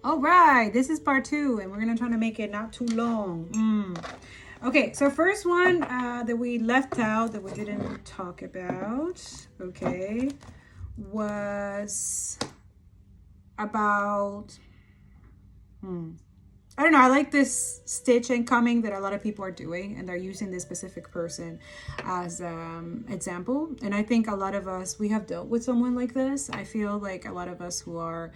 All right, this is part 2, and we're gonna try to make it not too long. Okay, so first one that we left out that we didn't talk about, okay, was about I don't know. I like this stitch incoming that a lot of people are doing, and they're using this specific person as example. And I think a lot of us, we have dealt with someone like this. I feel like a lot of us who are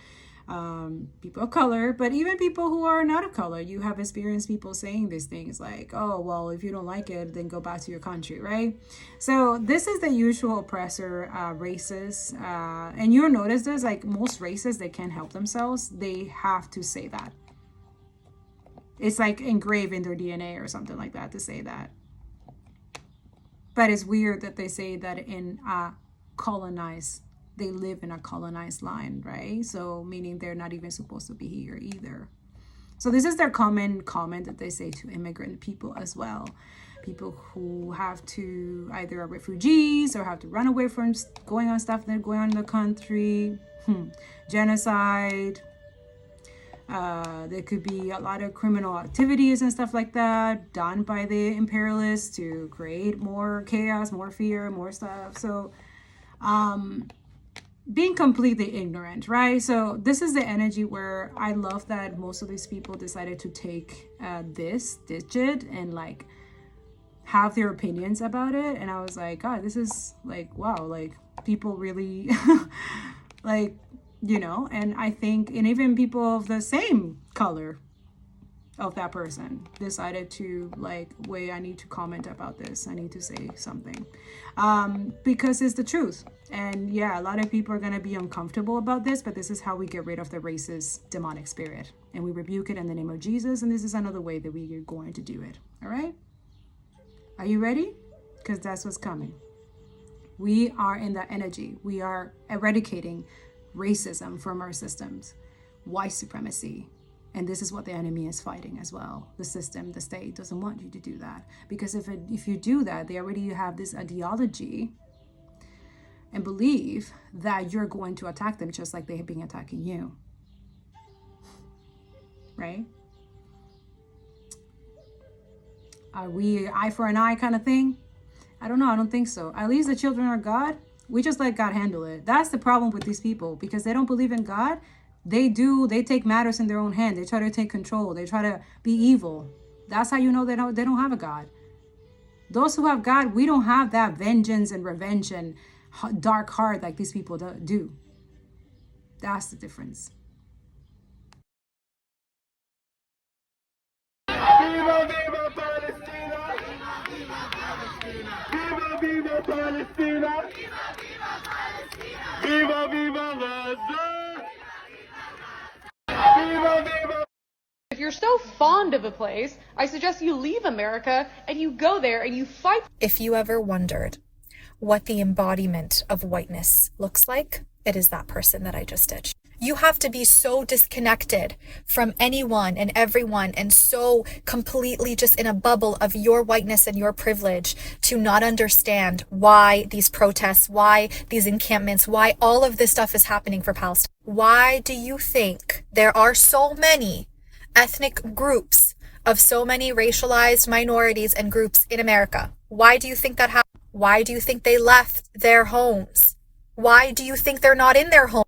people of color, but even people who are not of color, you have experienced people saying these things like, oh, well, if you don't like it, then go back to your country, right? So this is the usual oppressor races. And you'll notice this, like most races, they can't help themselves. They have to say that. It's like engraved in their DNA or something like that to say that. But it's weird that they say that in colonized, they live in a colonized land, right? So meaning they're not even supposed to be here either. So this is their common comment that they say to immigrant people as well. People who have to either are refugees or have to run away from going on stuff that are going on in the country. Genocide. There could be a lot of criminal activities and stuff like that done by the imperialists to create more chaos, more fear, more stuff. So being completely ignorant, right? So this is the energy where I love that most of these people decided to take this digit and like have their opinions about it. And I was like, God, this is like, wow, like people really like, you know, and I think, and even people of the same color of that person decided to like, wait, I need to comment about this. I need to say something because it's the truth. And yeah, a lot of people are going to be uncomfortable about this, but this is how we get rid of the racist demonic spirit. And we rebuke it in the name of Jesus. And this is another way that we are going to do it. All right. Are you ready? Because that's what's coming. We are in that energy. We are eradicating racism from our systems, white supremacy. And this is what the enemy is fighting as well. The system, the state doesn't want you to do that. Because if you do that, they already have this ideology and believe that you're going to attack them just like they have been attacking you. Right? Are we eye for an eye kind of thing? I don't know. I don't think so. At least the children of God, we just let God handle it. That's the problem with these people, because they don't believe in God. They take matters in their own hand. They try to take control. They try to be evil. That's how you know they don't have a God. Those who have God, we don't have that vengeance and revenge and dark heart like these people do. That's the difference. Viva, viva Palestina! Viva, viva Palestina! Viva, viva Gaza! Viva, viva! If you're so fond of a place, I suggest you leave America and you go there and you fight. If you ever wondered what the embodiment of whiteness looks like, it is that person that I just stitched. You have to be so disconnected from anyone and everyone and so completely just in a bubble of your whiteness and your privilege to not understand why these protests, why these encampments, why all of this stuff is happening for Palestine. Why do you think there are so many ethnic groups of so many racialized minorities and groups in America? Why do you think that happened? Why do you think they left their homes? Why do you think they're not in their homes?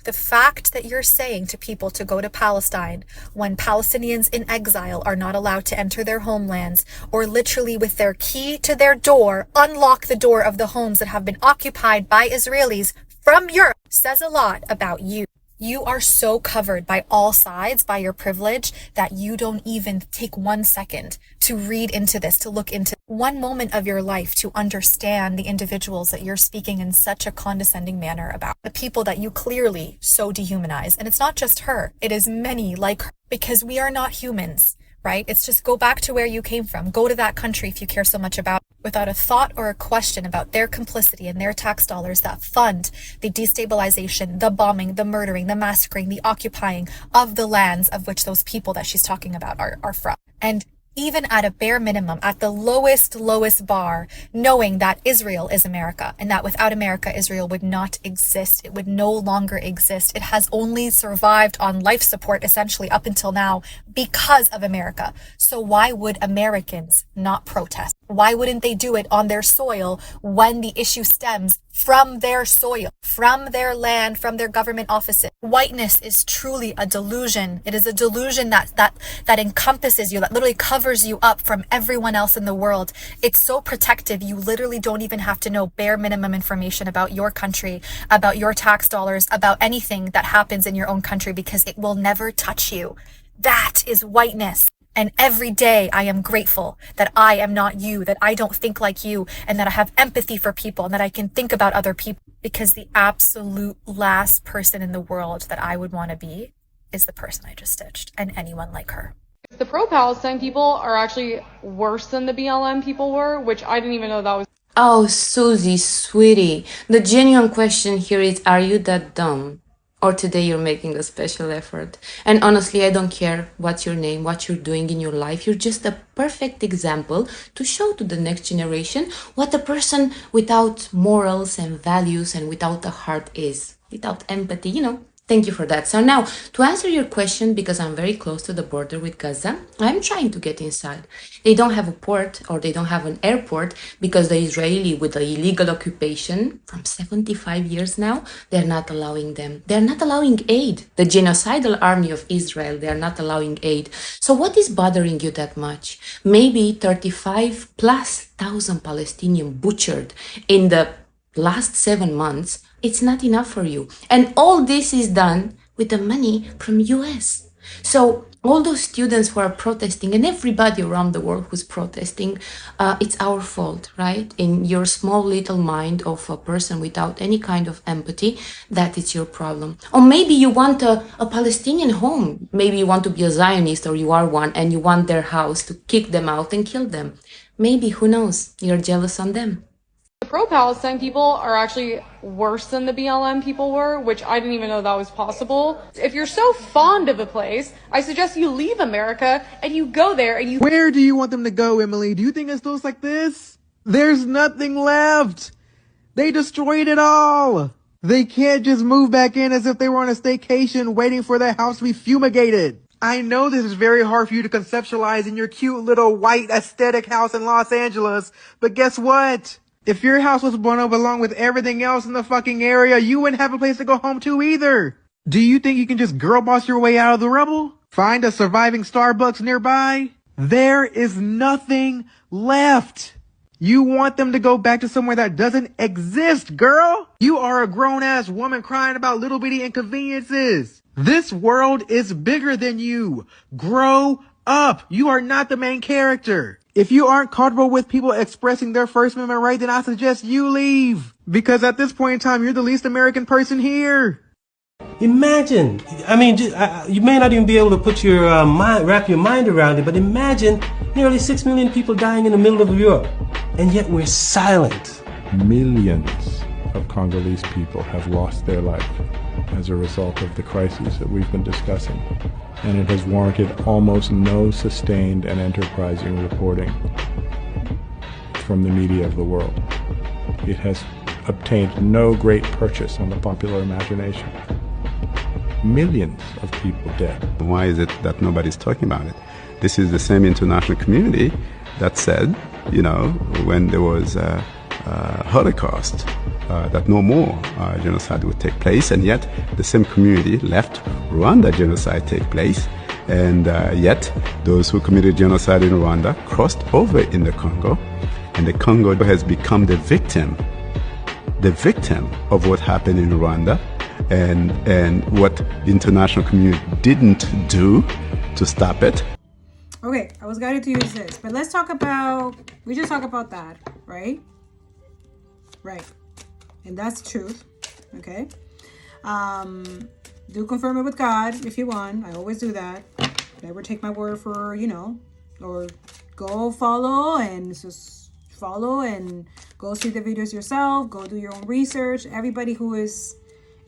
The fact that you're saying to people to go to Palestine when Palestinians in exile are not allowed to enter their homelands, or literally with their key to their door, unlock the door of the homes that have been occupied by Israelis from Europe, says a lot about you. You are so covered by all sides by your privilege that you don't even take 1 second to read into this, to look into one moment of your life to understand the individuals that you're speaking in such a condescending manner about, the people that you clearly so dehumanize. And it's not just her, it is many like her, because we are not humans, right? It's just go back to where you came from. Go to that country if you care so much about, without a thought or a question about their complicity and their tax dollars that fund the destabilization, the bombing, the murdering, the massacring, the occupying of the lands of which those people that she's talking about are from. And even at a bare minimum, at the lowest bar, knowing that Israel is America and that without America, Israel would not exist. It would no longer exist. It has only survived on life support essentially up until now because of America. So why would Americans not protest? Why wouldn't they do it on their soil when the issue stems from their soil, from their land, from their government offices? Whiteness is truly a delusion. It is a delusion that encompasses you, that literally covers you up from everyone else in the world. It's so protective. You literally don't even have to know bare minimum information about your country, about your tax dollars, about anything that happens in your own country, because it will never touch you. That is whiteness. And every day I am grateful that I am not you, that I don't think like you, and that I have empathy for people and that I can think about other people, because the absolute last person in the world that I would want to be is the person I just stitched, and anyone like her. The pro-Palestine people are actually worse than the BLM people were, which I didn't even know that was. Oh, Susie, sweetie, the genuine question here is, are you that dumb? Or today you're making a special effort? And honestly, I don't care what's your name, what you're doing in your life. You're just a perfect example to show to the next generation what a person without morals and values and without a heart is, without empathy, Thank you for that. So now, to answer your question, because I'm very close to the border with Gaza, I'm trying to get inside. They don't have a port, or they don't have an airport, because the Israeli, with the illegal occupation from 75 years now, they're not allowing them. They're not allowing aid. The genocidal army of Israel, they're not allowing aid. So what is bothering you that much? Maybe 35 plus thousand Palestinians butchered in the last 7 months. It's not enough for you. And all this is done with the money from US. So all those students who are protesting and everybody around the world who's protesting, it's our fault, right? In your small little mind of a person without any kind of empathy, that is your problem. Or maybe you want a Palestinian home. Maybe you want to be a Zionist, or you are one, and you want their house to kick them out and kill them. Maybe, who knows, you're jealous on them. The pro-Palestine people are actually worse than the BLM people were, which I didn't even know that was possible. If you're so fond of a place, I suggest you leave America and you go there and you... Where do you want them to go, Emily? Do you think it looks like this? There's nothing left. They destroyed it all. They can't just move back in as if they were on a staycation waiting for their house to be fumigated. I know this is very hard for you to conceptualize in your cute little white aesthetic house in Los Angeles, but guess what? If your house was blown up along with everything else in the fucking area, you wouldn't have a place to go home to either. Do you think you can just girl boss your way out of the rubble? Find a surviving Starbucks nearby? There is nothing left. You want them to go back to somewhere that doesn't exist, girl. You are a grown-ass woman crying about little bitty inconveniences. This world is bigger than you. Grow up. You are not the main character. If you aren't comfortable with people expressing their First Amendment right, then I suggest you leave. Because at this point in time, you're the least American person here. Imagine, you may not even be able to put your wrap your mind around it, but imagine nearly 6 million people dying in the middle of Europe, and yet we're silent. Millions of Congolese people have lost their life as a result of the crises that we've been discussing, and it has warranted almost no sustained and enterprising reporting from the media of the world. It has obtained no great purchase on the popular imagination. Millions of people dead. Why is it that nobody's talking about it? This is the same international community that said, when there was a Holocaust, that no more genocide would take place, and yet the same community left Rwanda genocide take place, and yet those who committed genocide in Rwanda crossed over in the Congo, and the Congo has become the victim of what happened in Rwanda, and what the international community didn't do to stop it. Okay, I was guided to use this, but let's talk about, we just talk about that, right? Right. And that's the truth. Okay. Do confirm it with God if you want. I always do that. Never take my word for, or go follow and just follow and go see the videos yourself. Go do your own research. Everybody who is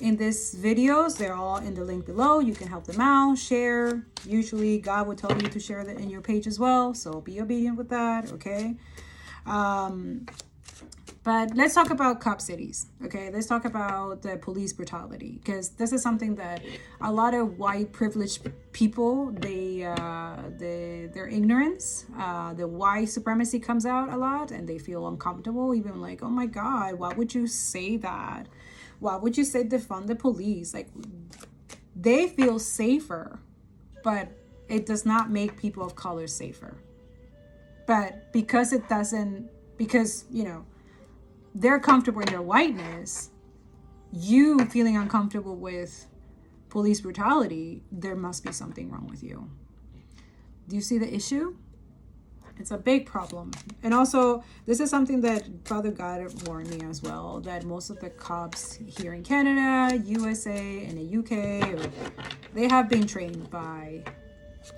in these videos. They're all in the link below. You can help them out, share. Usually God will tell you to share that in your page as well, so be obedient with that, okay? But let's talk about cop cities, okay? Let's talk about the police brutality, because this is something that a lot of white privileged people, their ignorance, the white supremacy comes out a lot, and they feel uncomfortable, even like, oh my God, why would you say that? Why would you say defund the police? Like, they feel safer, but it does not make people of color safer. But because it doesn't, because, you know, they're comfortable in their whiteness, you feeling uncomfortable with police brutality, there must be something wrong with you. Do you see the issue? It's a big problem. And also, this is something that Father God warned me as well, that most of the cops here in Canada, USA, and the UK, they have been trained by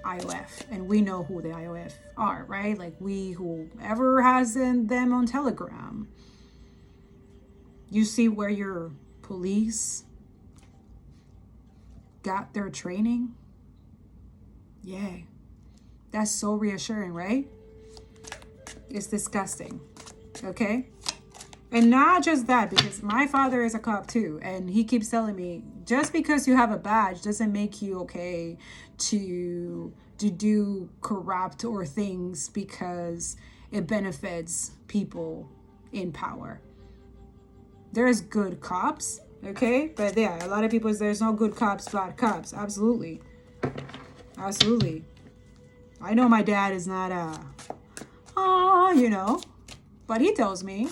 IOF, and we know who the IOF are, right? Like, whoever has them on Telegram. You see where your police got their training? Yeah. That's so reassuring, right? It's disgusting. Okay? And not just that, because my father is a cop too, and he keeps telling me, just because you have a badge doesn't make you okay to do corrupt or things because it benefits people in power. There's good cops, okay? But yeah, a lot of people say there's no good cops, bad cops. Absolutely. Absolutely. I know my dad is not but he tells me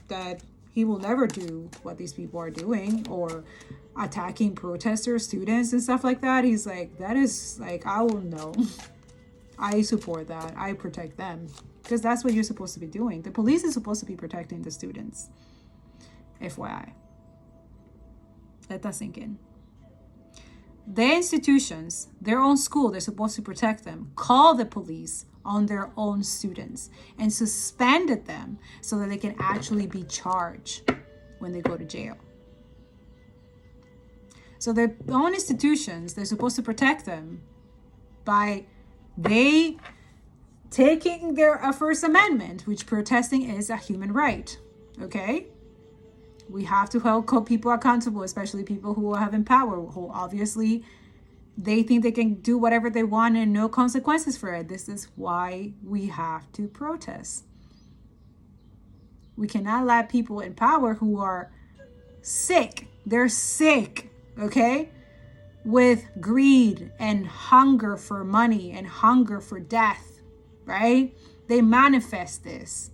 that he will never do what these people are doing or attacking protesters, students, and stuff like that. He's like, that is like, I will know. I support that. I protect them, because that's what you're supposed to be doing. The police is supposed to be protecting the students. FYI. Let that sink in. The institutions, their own school, they're supposed to protect them, call the police on their own students and suspended them so that they can actually be charged when they go to jail. So their own institutions, they're supposed to protect them by they taking their First Amendment, which protesting is a human right, okay? We have to hold people accountable, especially people who have power, who obviously they think they can do whatever they want and no consequences for it. This is why we have to protest. We cannot let people in power who are sick. They're sick, okay? With greed and hunger for money and hunger for death, right? They manifest this.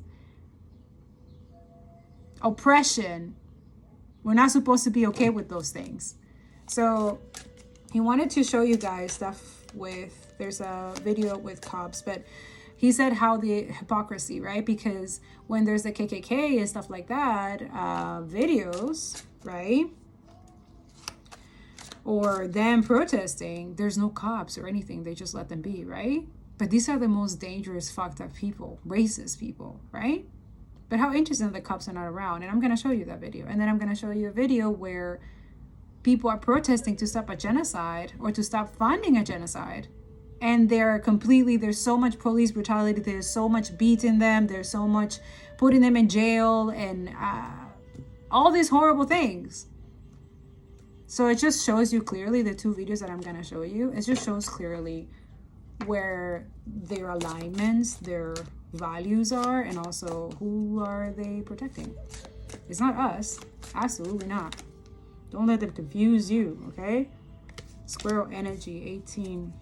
Oppression. We're not supposed to be okay with those things. So he wanted to show you guys stuff with, there's a video with cops, but he said how the hypocrisy, right? Because when there's the KKK and stuff like that, videos, right? Or them protesting, there's no cops or anything. They just let them be, right? But these are the most dangerous, fucked up people, racist people, right? But how interesting that the cops are not around. And I'm going to show you that video. And then I'm going to show you a video where people are protesting to stop a genocide or to stop funding a genocide. And there's so much police brutality. There's so much beating them. There's so much putting them in jail and all these horrible things. So it just shows you clearly, the two videos that I'm going to show you, it just shows clearly where their alignments, their values are, and also who are they protecting. It's not us. Absolutely not. Don't let them confuse you, okay? Squirrel energy 18.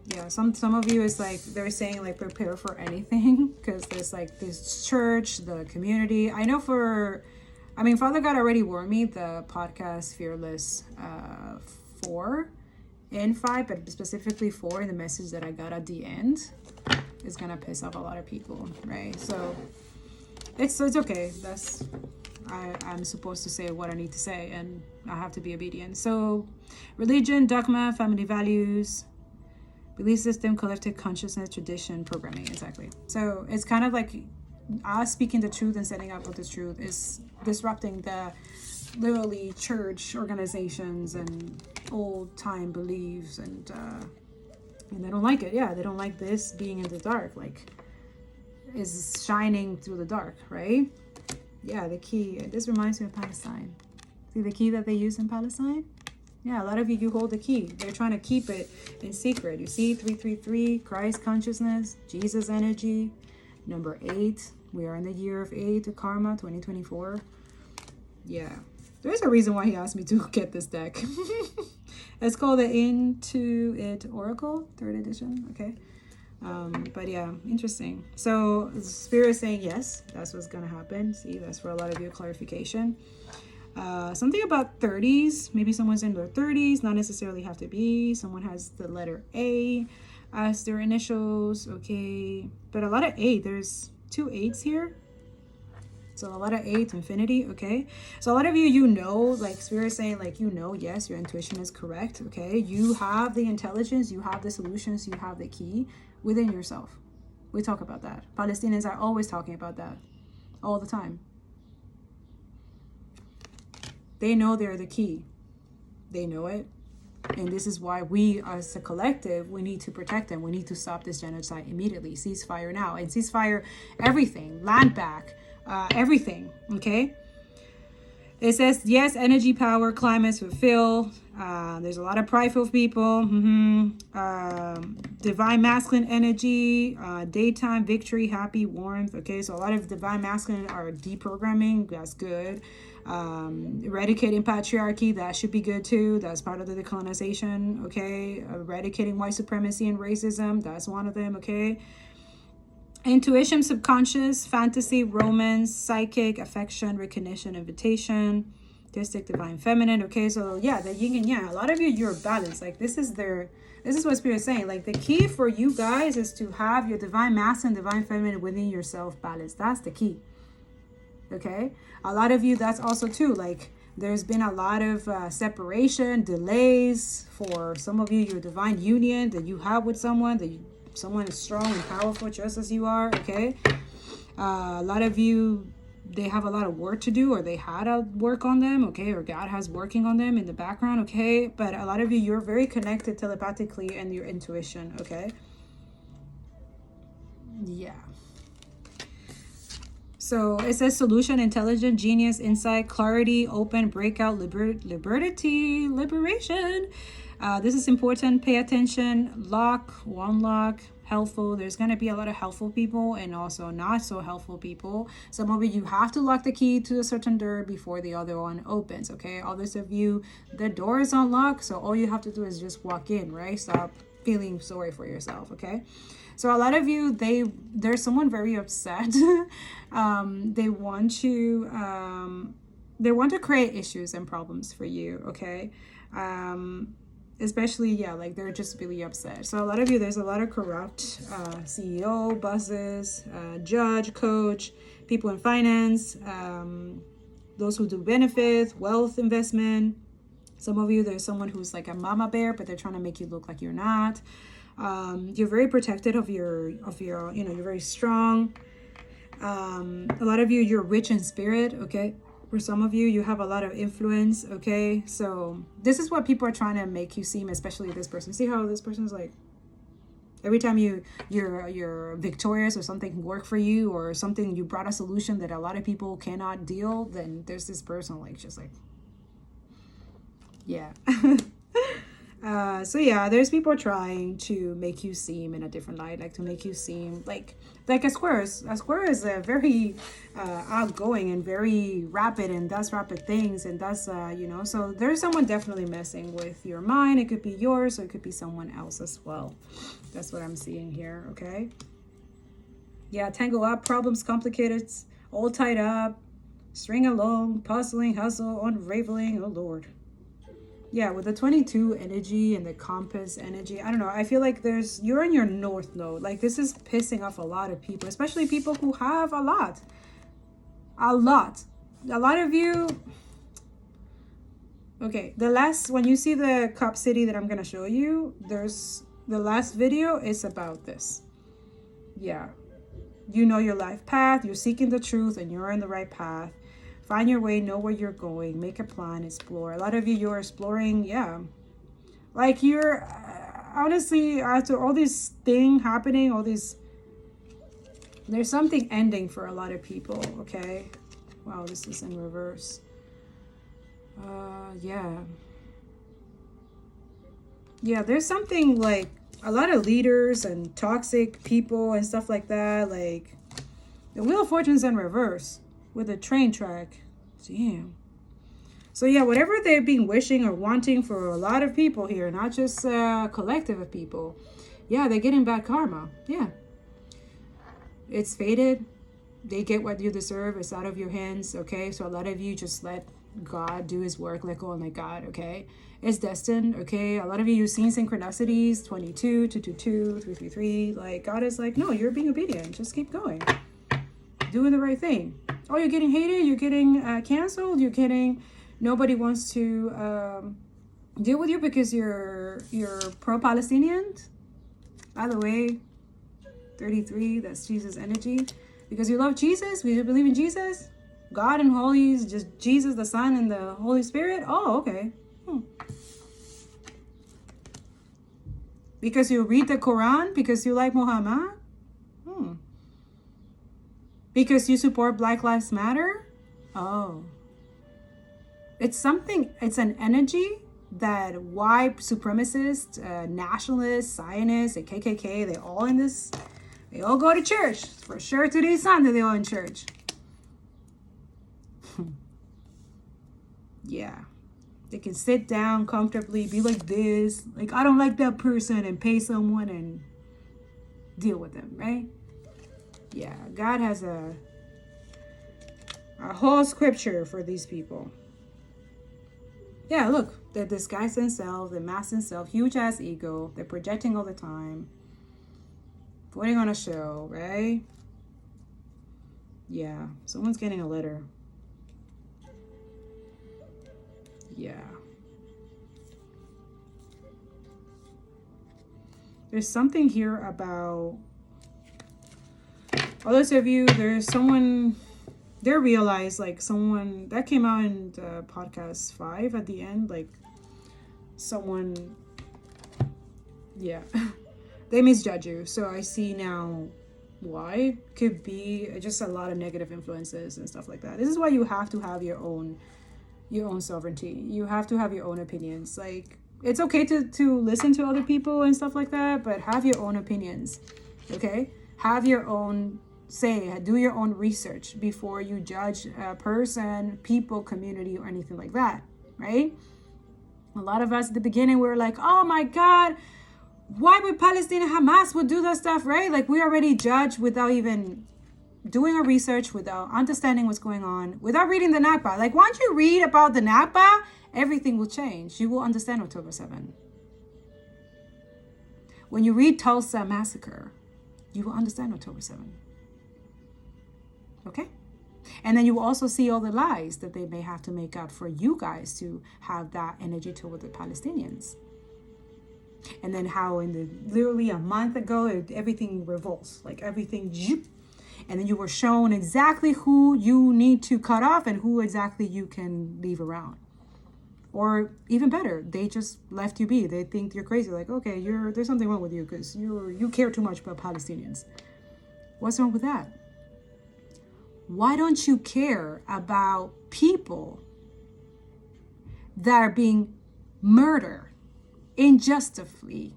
Yeah, some of you is like, they're saying like prepare for anything, because there's like this church, the community. I know Father God already warned me, the podcast Fearless 4 and 5, but specifically 4 in the message that I got at the end is gonna piss off a lot of people, right? So it's okay. I'm supposed to say what I need to say, and I have to be obedient. So religion, dogma, family values, Belief system, collective consciousness, tradition, programming. Exactly. So it's kind of like us speaking the truth and setting up with the truth is disrupting the literally church organizations and old time beliefs, and they don't like it. Yeah, they don't like this being in the dark, like is shining through the dark, right? Yeah, the key. This reminds me of Palestine. See the key that they use in Palestine? Yeah, a lot of you hold the key. They're trying to keep it in secret. You see 333, Christ consciousness, Jesus energy. Number 8, we are in the year of 8 to karma, 2024. Yeah, there's a reason why he asked me to get this deck. It's called the Into It Oracle, 3rd edition. Okay. But yeah, interesting. So Spirit is saying yes, that's what's gonna happen. See, that's for a lot of you clarification. Something about 30s. Maybe someone's in their 30s, not necessarily have to be. Someone has the letter A as their initials. Okay, but a lot of 8. There's 2 8s here. So a lot of 8 to infinity. Okay, so a lot of you know, like Spirit is saying, like, yes, your intuition is correct. Okay, you have the intelligence, you have the solutions, you have the key within yourself. We talk about that. Palestinians are always talking about that all the time. They know they're the key. They know it. And this is why we as a collective, we need to protect them. We need to stop this genocide immediately. Ceasefire now. And ceasefire everything. Land back. Everything. Okay? It says, yes, energy, power, climates fulfill. There's a lot of prideful people. Divine masculine energy, daytime, victory, happy, warmth. Okay, so a lot of divine masculine are deprogramming. That's good. Eradicating patriarchy, that should be good too. That's part of the decolonization. Okay, eradicating white supremacy and racism, that's one of them. Okay, intuition, subconscious, fantasy, romance, psychic, affection, recognition, invitation, artistic, divine feminine. Okay, so yeah, the yin and yang. A lot of you're balanced. Like this is what Spirit is saying. Like the key for you guys is to have your divine masculine, divine feminine within yourself balanced. That's the key. Okay, a lot of you, that's also too, like there's been a lot of separation, delays. For some of you, your divine union that you have with someone, someone is strong and powerful just as you are. Okay, a lot of you, they have a lot of work to do, or they had to work on them. Okay, or God has working on them in the background. Okay, but a lot of you, you're very connected telepathically and your intuition. Okay, yeah. So it says solution, intelligent, genius, insight, clarity, open, breakout, liberty, liberation. This is important. Pay attention. Lock, one lock, helpful. There's going to be a lot of helpful people and also not so helpful people. Some of you have to lock the key to a certain door before the other one opens. Okay. Others of you, the door is unlocked. So all you have to do is just walk in, right? Stop feeling sorry for yourself. Okay. So a lot of you, there's someone very upset. They want to create issues and problems for you. Okay. Especially, yeah, like they're just really upset. So a lot of you, there's a lot of corrupt CEO, bosses, judge, coach, people in finance, those who do benefits, wealth investment. Some of you, there's someone who's like a mama bear, but they're trying to make you look like you're not. You're very protected of your, you're very strong. A lot of you, you're rich in spirit. Okay. For some of you, you have a lot of influence. Okay. So this is what people are trying to make you seem, especially this person. See how this person's like, every time you're victorious or something worked for you or something, you brought a solution that a lot of people cannot deal, then there's this person like, just like, yeah. So yeah, there's people trying to make you seem in a different light, like to make you seem like a square. A square is a very outgoing and very rapid and does rapid things and does so there's someone definitely messing with your mind. It could be yours or it could be someone else as well. That's what I'm seeing here. Okay, yeah, tangle up, problems complicated, all tied up, string along, puzzling, hustle, unraveling. Oh Lord. Yeah, with the 22 energy and the compass energy, I don't know. I feel like you're in your north node. Like this is pissing off a lot of people, especially people who have a lot. A lot of you. Okay, when you see the cup city that I'm going to show you, there's The last video is about this. Yeah. You know your life path. You're seeking the truth and you're in the right path. Find your way, know where you're going, make a plan, explore. A lot of you're exploring, yeah. Like you're, honestly, after all this thing happening, all this, there's something ending for a lot of people, okay? Wow, this is in reverse. Yeah. Yeah, there's something like a lot of leaders and toxic people and stuff like that. Like the Wheel of Fortune's in reverse with a train track. Damn. So yeah, whatever they've been wishing or wanting for a lot of people here, not just a collective of people. Yeah, they're getting bad karma. Yeah. It's fated. They get what you deserve. It's out of your hands. Okay. So a lot of you just let God do his work. Let go and let God. Okay. It's destined. Okay. A lot of you've seen synchronicities, 22, 222, 333. Like God is like, no, you're being obedient. Just keep going. Doing the right thing. Oh, you're getting hated. You're getting canceled. You're getting, nobody wants to deal with you because you're pro-Palestinian. By the way, 33, that's Jesus energy. Because you love Jesus, we believe in Jesus, God and Holy is just Jesus, the Son, and the Holy Spirit. Oh, okay. Because you read the Quran, because you like Muhammad. Because you support Black Lives Matter. Oh, it's something. It's an energy that white supremacists, nationalists, Zionists, the KKK, they all in this. They all go to church. For sure today's Sunday they all in church. Yeah. They can sit down comfortably, be like this. Like, I don't like that person, and pay someone and deal with them, right? Yeah. God has a whole scripture for these people. Yeah, look. They're disguised themselves. They mask themselves. Huge ass ego. They're projecting all the time. Putting on a show, right? Yeah, someone's getting a letter. Yeah. There's something here about all those of you, there's someone, they realize like someone, that came out in the podcast 5 at the end, like someone, yeah. They misjudge you. So I see now why. Could be just a lot of negative influences and stuff like that. This is why you have to have your own sovereignty. You have to have your own opinions. Like, it's okay to listen to other people and stuff like that, but have your own opinions. Okay? Have your own say. Do your own research before you judge a person, people, community, or anything like that. Right? A lot of us at the beginning, we were like, oh my God, why would Palestine and Hamas would do that stuff, right? Like, we already judge without even doing our research, without understanding what's going on, without reading the Nakba. Like, once you read about the Nakba, everything will change. You will understand October 7. When you read Tulsa Massacre, you will understand October 7. Okay? And then you will also see all the lies that they may have to make up for you guys to have that energy toward the Palestinians. And then how literally a month ago, everything revolts, like everything, and then you were shown exactly who you need to cut off and who exactly you can leave around. Or even better, they just left you be. They think you're crazy. Like, okay, there's something wrong with you because you care too much about Palestinians. What's wrong with that? Why don't you care about people that are being murdered injustifully?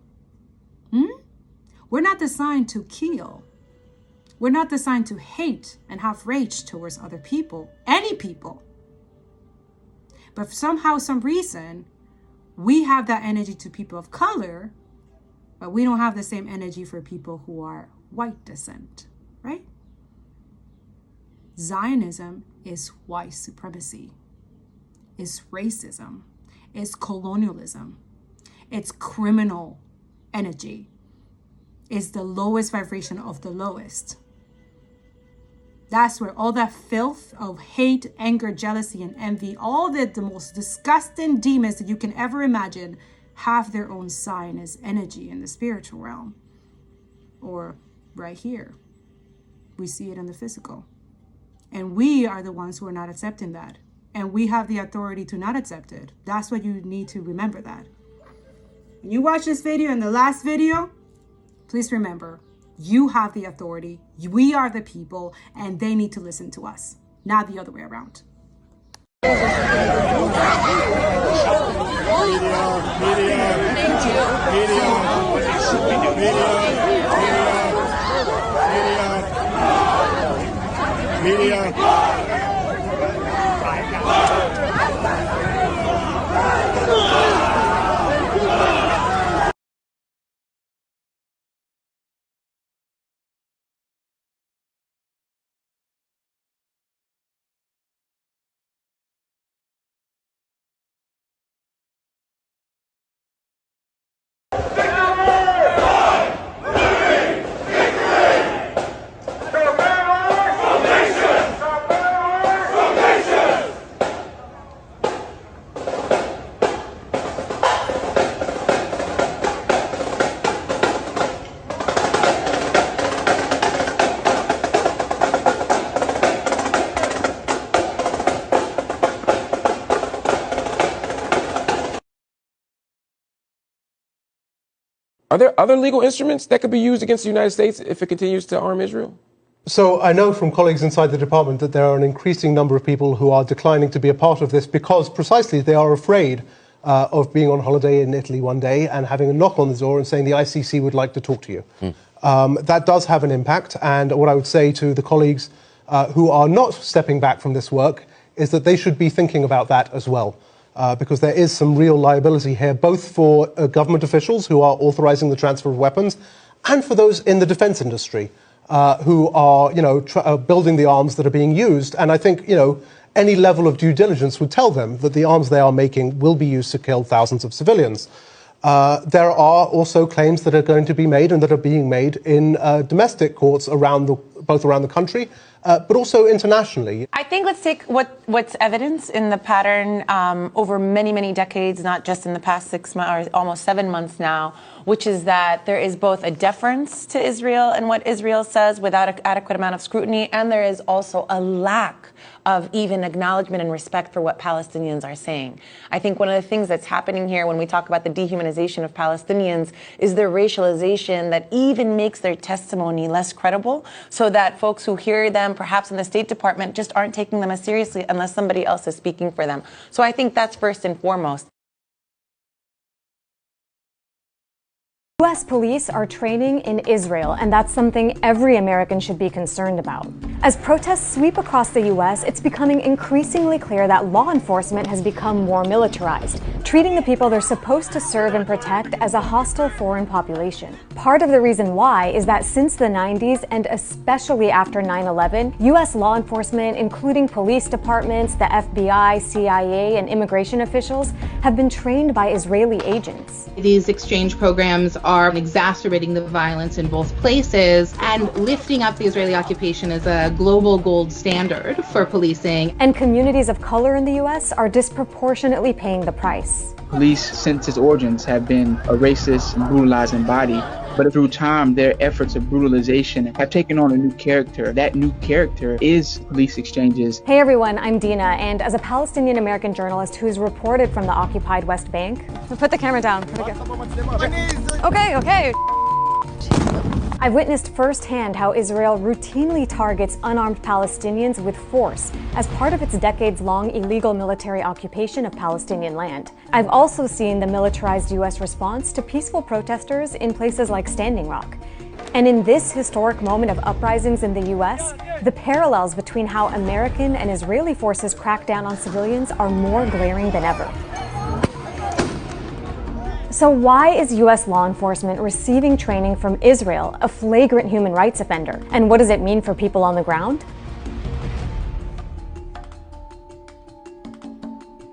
We're not designed to kill. We're not designed to hate and have rage towards other people, any people. But somehow, some reason, we have that energy to people of color, but we don't have the same energy for people who are white descent, right? Zionism is white supremacy, is racism, is colonialism, it's criminal energy, is the lowest vibration of the lowest. That's where all that filth of hate, anger, jealousy, and envy, all the most disgusting demons that you can ever imagine have their own sign as energy in the spiritual realm. Or right here, we see it in the physical. And we are the ones who are not accepting that. And we have the authority to not accept it. That's what you need to remember that. When you watch this video and the last video, please remember, you have the authority. We are the people, and they need to listen to us, not the other way around. Are there other legal instruments that could be used against the United States if it continues to arm Israel? So I know from colleagues inside the department that there are an increasing number of people who are declining to be a part of this because precisely they are afraid of being on holiday in Italy one day and having a knock on the door and saying the ICC would like to talk to you. That does have an impact, and what I would say to the colleagues who are not stepping back from this work is that they should be thinking about that as well. Because there is some real liability here, both for government officials who are authorizing the transfer of weapons and for those in the defense industry who are, building the arms that are being used. And I think, any level of due diligence would tell them that the arms they are making will be used to kill thousands of civilians. There are also claims that are going to be made and that are being made in domestic courts both around the country, but also internationally. I think let's take what's evidence in the pattern over many, many decades, not just in the past 6 months or almost 7 months now, which is that there is both a deference to Israel and what Israel says without an adequate amount of scrutiny, and there is also a lack of even acknowledgement and respect for what Palestinians are saying. I think one of the things that's happening here when we talk about the dehumanization of Palestinians is their racialization that even makes their testimony less credible, so that folks who hear them, perhaps in the State Department, just aren't taking them as seriously unless somebody else is speaking for them. So I think that's first and foremost. U.S. police are training in Israel, and that's something every American should be concerned about. As protests sweep across the U.S., it's becoming increasingly clear that law enforcement has become more militarized, treating the people they're supposed to serve and protect as a hostile foreign population. Part of the reason why is that since the 90s, and especially after 9/11, U.S. law enforcement, including police departments, the FBI, CIA, and immigration officials, have been trained by Israeli agents. These exchange programs are exacerbating the violence in both places and lifting up the Israeli occupation as a global gold standard for policing. And communities of color in the U.S. are disproportionately paying the price. Police, since its origins, have been a racist and brutalizing body. But through time, their efforts of brutalization have taken on a new character. That new character is police exchanges. Hey everyone, I'm Dina, and as a Palestinian-American journalist who's reported from the occupied West Bank... Put the camera down. Okay. I've witnessed firsthand how Israel routinely targets unarmed Palestinians with force as part of its decades-long illegal military occupation of Palestinian land. I've also seen the militarized U.S. response to peaceful protesters in places like Standing Rock. And in this historic moment of uprisings in the U.S., the parallels between how American and Israeli forces crack down on civilians are more glaring than ever. So why is U.S. law enforcement receiving training from Israel, a flagrant human rights offender? And what does it mean for people on the ground?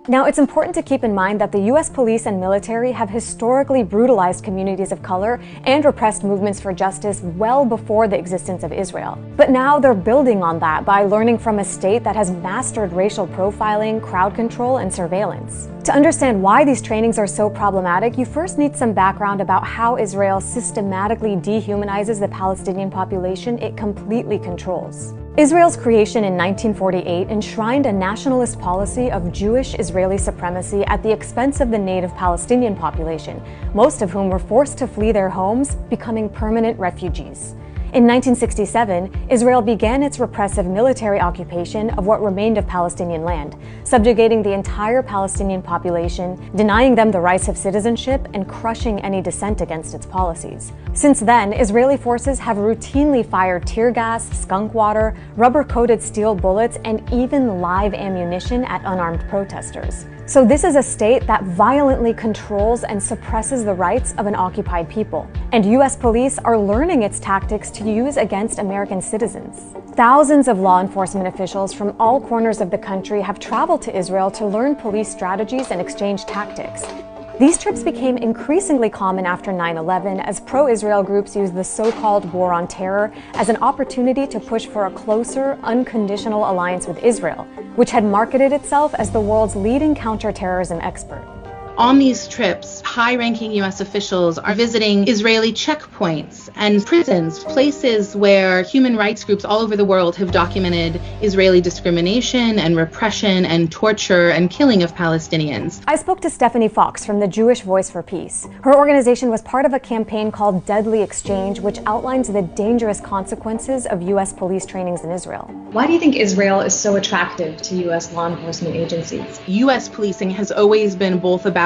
Now, it's important to keep in mind that the US police and military have historically brutalized communities of color and repressed movements for justice well before the existence of Israel. But now they're building on that by learning from a state that has mastered racial profiling, crowd control, and surveillance. To understand why these trainings are so problematic, you first need some background about how Israel systematically dehumanizes the Palestinian population it completely controls. Israel's creation in 1948 enshrined a nationalist policy of Jewish-Israeli supremacy at the expense of the native Palestinian population, most of whom were forced to flee their homes, becoming permanent refugees. In 1967, Israel began its repressive military occupation of what remained of Palestinian land, subjugating the entire Palestinian population, denying them the rights of citizenship, and crushing any dissent against its policies. Since then, Israeli forces have routinely fired tear gas, skunk water, rubber-coated steel bullets, and even live ammunition at unarmed protesters. So this is a state that violently controls and suppresses the rights of an occupied people. And US police are learning its tactics to use against American citizens. Thousands of law enforcement officials from all corners of the country have traveled to Israel to learn police strategies and exchange tactics. These trips became increasingly common after 9/11 as pro-Israel groups used the so-called War on Terror as an opportunity to push for a closer, unconditional alliance with Israel, which had marketed itself as the world's leading counterterrorism expert. On these trips, high-ranking U.S. officials are visiting Israeli checkpoints and prisons, places where human rights groups all over the world have documented Israeli discrimination and repression and torture and killing of Palestinians. I spoke to Stephanie Fox from the Jewish Voice for Peace. Her organization was part of a campaign called Deadly Exchange, which outlines the dangerous consequences of U.S. police trainings in Israel. Why do you think Israel is so attractive to U.S. law enforcement agencies? U.S. policing has always been both about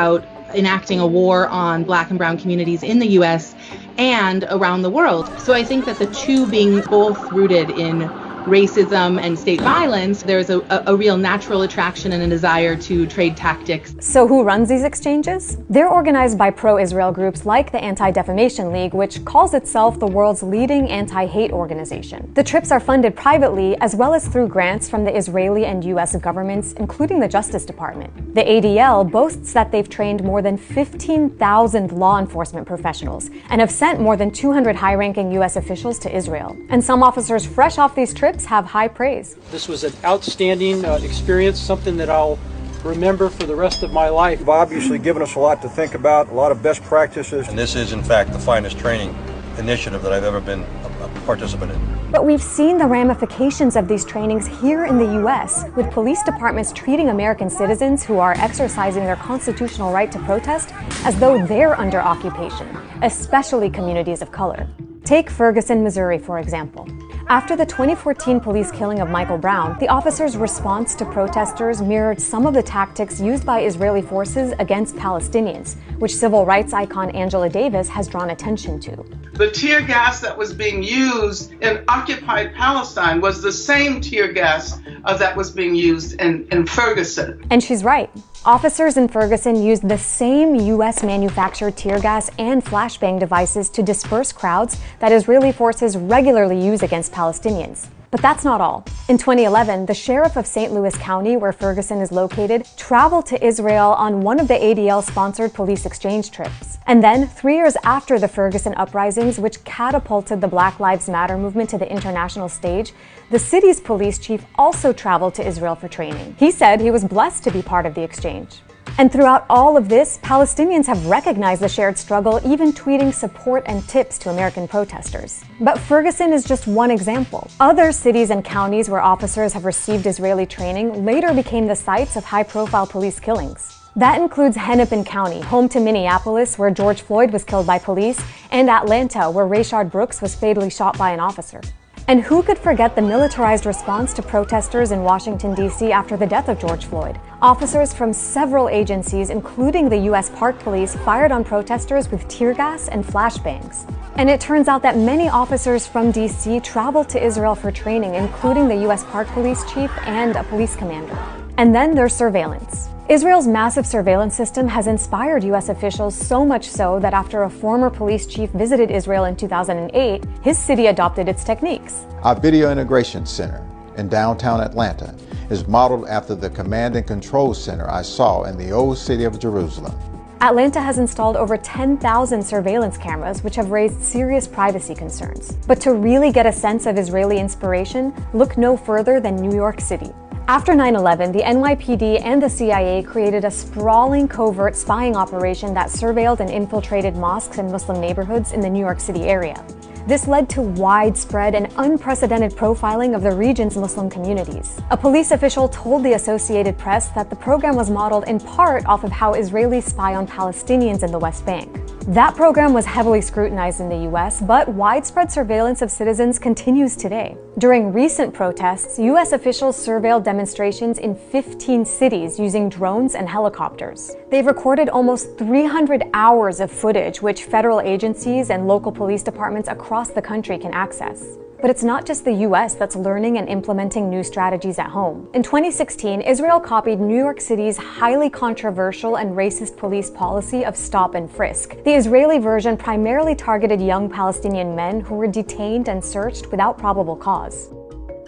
enacting a war on Black and brown communities in the U.S. and around the world. So I think that the two being both rooted in racism and state violence, there's a real natural attraction and a desire to trade tactics. So who runs these exchanges? They're organized by pro-Israel groups like the Anti-Defamation League, which calls itself the world's leading anti-hate organization. The trips are funded privately as well as through grants from the Israeli and US governments, including the Justice Department. The ADL boasts that they've trained more than 15,000 law enforcement professionals and have sent more than 200 high-ranking US officials to Israel. And some officers fresh off these trips have high praise. This was an outstanding experience, something that I'll remember for the rest of my life. You've obviously given us a lot to think about, a lot of best practices. And this is, in fact, the finest training initiative that I've ever been a participant in. But we've seen the ramifications of these trainings here in the US, with police departments treating American citizens who are exercising their constitutional right to protest as though they're under occupation, especially communities of color. Take Ferguson, Missouri, for example. After the 2014 police killing of Michael Brown, the officers' response to protesters mirrored some of the tactics used by Israeli forces against Palestinians, which civil rights icon Angela Davis has drawn attention to. The tear gas that was being used in occupied Palestine was the same tear gas that was being used in Ferguson. And she's right. Officers in Ferguson used the same US-manufactured tear gas and flashbang devices to disperse crowds that Israeli forces regularly use against Palestinians. But that's not all. In 2011, the sheriff of St. Louis County, where Ferguson is located, traveled to Israel on one of the ADL-sponsored police exchange trips. And then, 3 years after the Ferguson uprisings, which catapulted the Black Lives Matter movement to the international stage, the city's police chief also traveled to Israel for training. He said he was blessed to be part of the exchange. And throughout all of this, Palestinians have recognized the shared struggle, even tweeting support and tips to American protesters. But Ferguson is just one example. Other cities and counties where officers have received Israeli training later became the sites of high-profile police killings. That includes Hennepin County, home to Minneapolis, where George Floyd was killed by police, and Atlanta, where Rayshard Brooks was fatally shot by an officer. And who could forget the militarized response to protesters in Washington, D.C. after the death of George Floyd? Officers from several agencies, including the U.S. Park Police, fired on protesters with tear gas and flashbangs. And it turns out that many officers from D.C. traveled to Israel for training, including the U.S. Park Police chief and a police commander. And then there's surveillance. Israel's massive surveillance system has inspired U.S. officials so much so that after a former police chief visited Israel in 2008, his city adopted its techniques. Our Video Integration Center in downtown Atlanta is modeled after the command and control center I saw in the old city of Jerusalem. Atlanta has installed over 10,000 surveillance cameras, which have raised serious privacy concerns. But to really get a sense of Israeli inspiration, look no further than New York City. After 9/11, the NYPD and the CIA created a sprawling covert spying operation that surveilled and infiltrated mosques and Muslim neighborhoods in the New York City area. This led to widespread and unprecedented profiling of the region's Muslim communities. A police official told the Associated Press that the program was modeled in part off of how Israelis spy on Palestinians in the West Bank. That program was heavily scrutinized in the US, but widespread surveillance of citizens continues today. During recent protests, US officials surveilled demonstrations in 15 cities using drones and helicopters. They've recorded almost 300 hours of footage, which federal agencies and local police departments across the country can access. But it's not just the US that's learning and implementing new strategies at home. In 2016, Israel copied New York City's highly controversial and racist police policy of stop and frisk. The Israeli version primarily targeted young Palestinian men who were detained and searched without probable cause.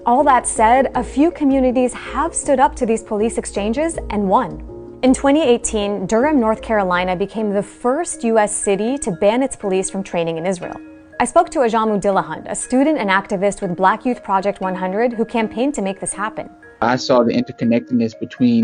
All that said, a few communities have stood up to these police exchanges and won. In 2018, Durham, North Carolina became the first US city to ban its police from training in Israel. I spoke to Ajamu Dillahunt, a student and activist with Black Youth Project 100 who campaigned to make this happen. I saw the interconnectedness between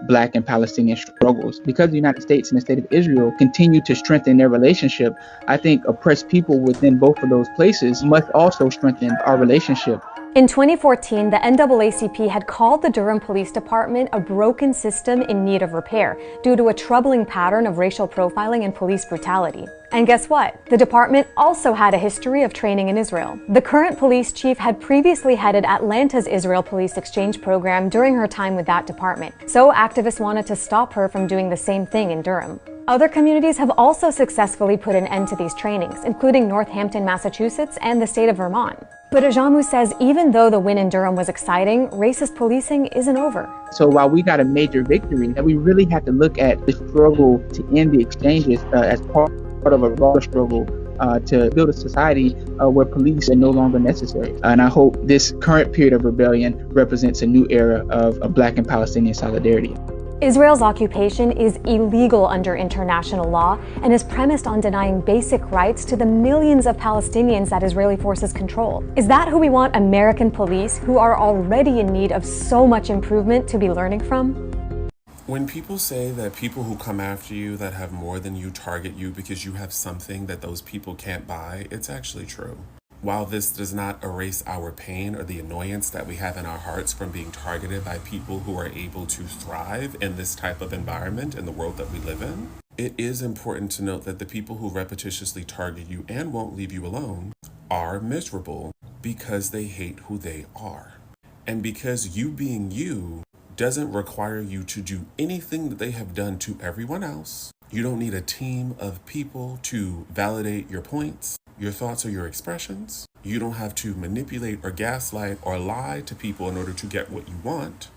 Black and Palestinian struggles. Because the United States and the State of Israel continue to strengthen their relationship, I think oppressed people within both of those places must also strengthen our relationship. In 2014, the NAACP had called the Durham Police Department a broken system in need of repair due to a troubling pattern of racial profiling and police brutality. And guess what? The department also had a history of training in Israel. The current police chief had previously headed Atlanta's Israel Police Exchange program during her time with that department, so activists wanted to stop her from doing the same thing in Durham. Other communities have also successfully put an end to these trainings, including Northampton, Massachusetts, and the state of Vermont. But Ajamu says even though the win in Durham was exciting, racist policing isn't over. So while we got a major victory, that we really have to look at the struggle to end the exchanges as part of a broader struggle to build a society where police are no longer necessary. And I hope this current period of rebellion represents a new era of Black and Palestinian solidarity. Israel's occupation is illegal under international law and is premised on denying basic rights to the millions of Palestinians that Israeli forces control. Is that who we want American police, who are already in need of so much improvement, to be learning from? When people say that people who come after you that have more than you target you because you have something that those people can't buy, it's actually true. While this does not erase our pain or the annoyance that we have in our hearts from being targeted by people who are able to thrive in this type of environment in the world that we live in, it is important to note that the people who repetitiously target you and won't leave you alone are miserable because they hate who they are. And because you being you doesn't require you to do anything that they have done to everyone else. You don't need a team of people to validate your points, your thoughts, or your expressions. You don't have to manipulate or gaslight or lie to people in order to get what you want.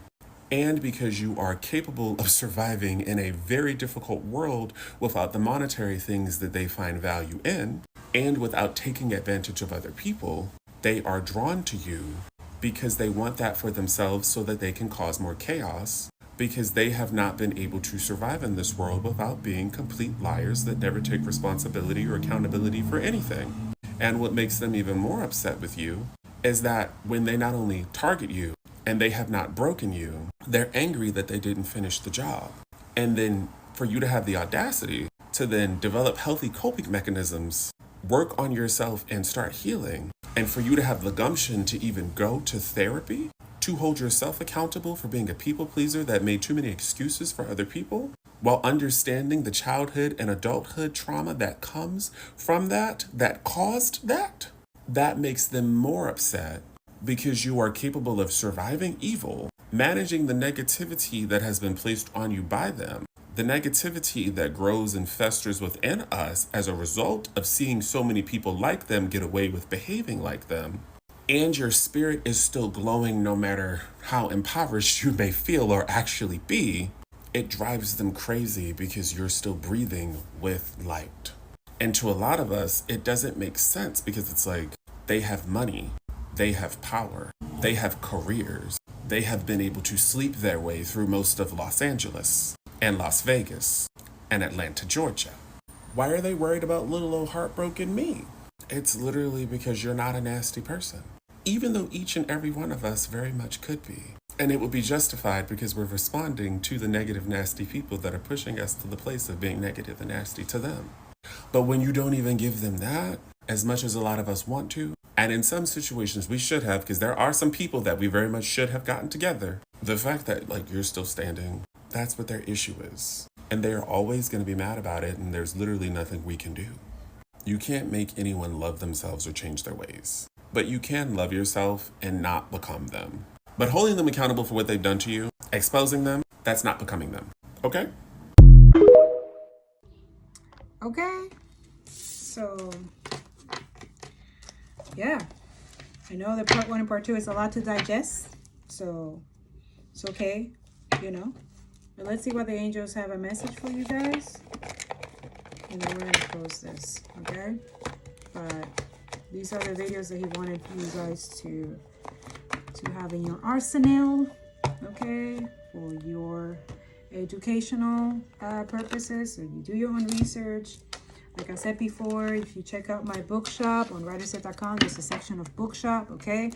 And because you are capable of surviving in a very difficult world without the monetary things that they find value in, and without taking advantage of other people, they are drawn to you because they want that for themselves so that they can cause more chaos, because they have not been able to survive in this world without being complete liars that never take responsibility or accountability for anything. And what makes them even more upset with you is that when they not only target you and they have not broken you, they're angry that they didn't finish the job. And then for you to have the audacity to then develop healthy coping mechanisms, work on yourself and start healing, and for you to have the gumption to even go to therapy, to hold yourself accountable for being a people pleaser that made too many excuses for other people, while understanding the childhood and adulthood trauma that comes from that caused that makes them more upset because you are capable of surviving evil, managing the negativity that has been placed on you by them, the negativity that grows and festers within us as a result of seeing so many people like them get away with behaving like them, and your spirit is still glowing no matter how impoverished you may feel or actually be, it drives them crazy because you're still breathing with light. And to a lot of us, it doesn't make sense because it's like they have money, they have power, They have careers. They have been able to sleep their way through most of Los Angeles and Las Vegas and Atlanta, Georgia. Why are they worried about little old heartbroken me? It's literally because you're not a nasty person, even though each and every one of us very much could be. And it will be justified because we're responding to the negative, nasty people that are pushing us to the place of being negative and nasty to them. But when you don't even give them that, as much as a lot of us want to, and in some situations we should have, because there are some people that we very much should have gotten together, the fact that like you're still standing, that's what their issue is. And they're always going to be mad about it, and there's literally nothing we can do. You can't make anyone love themselves or change their ways, but you can love yourself and not become them. But holding them accountable for what they've done to you, exposing them, that's not becoming them. Okay? Okay. So, yeah. I know that part 1 and part 2 is a lot to digest. So, it's okay, you know. But let's see what the angels have a message for you guys. And then we're going to close this, okay? But these are the videos that he wanted you guys to have in your arsenal, okay, for your educational purposes. So you do your own research. Like I said before, if you check out my bookshop on writerset.com, there's a section of bookshop, okay?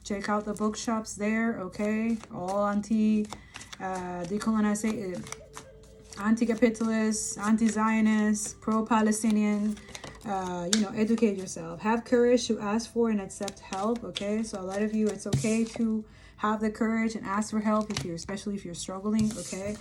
Check out the bookshops there, okay? All anti-capitalist, anti-Zionist, pro-Palestinian. Educate yourself. Have courage to ask for and accept help, okay? So a lot of you, it's okay to have the courage and ask for help, especially if you're struggling, okay?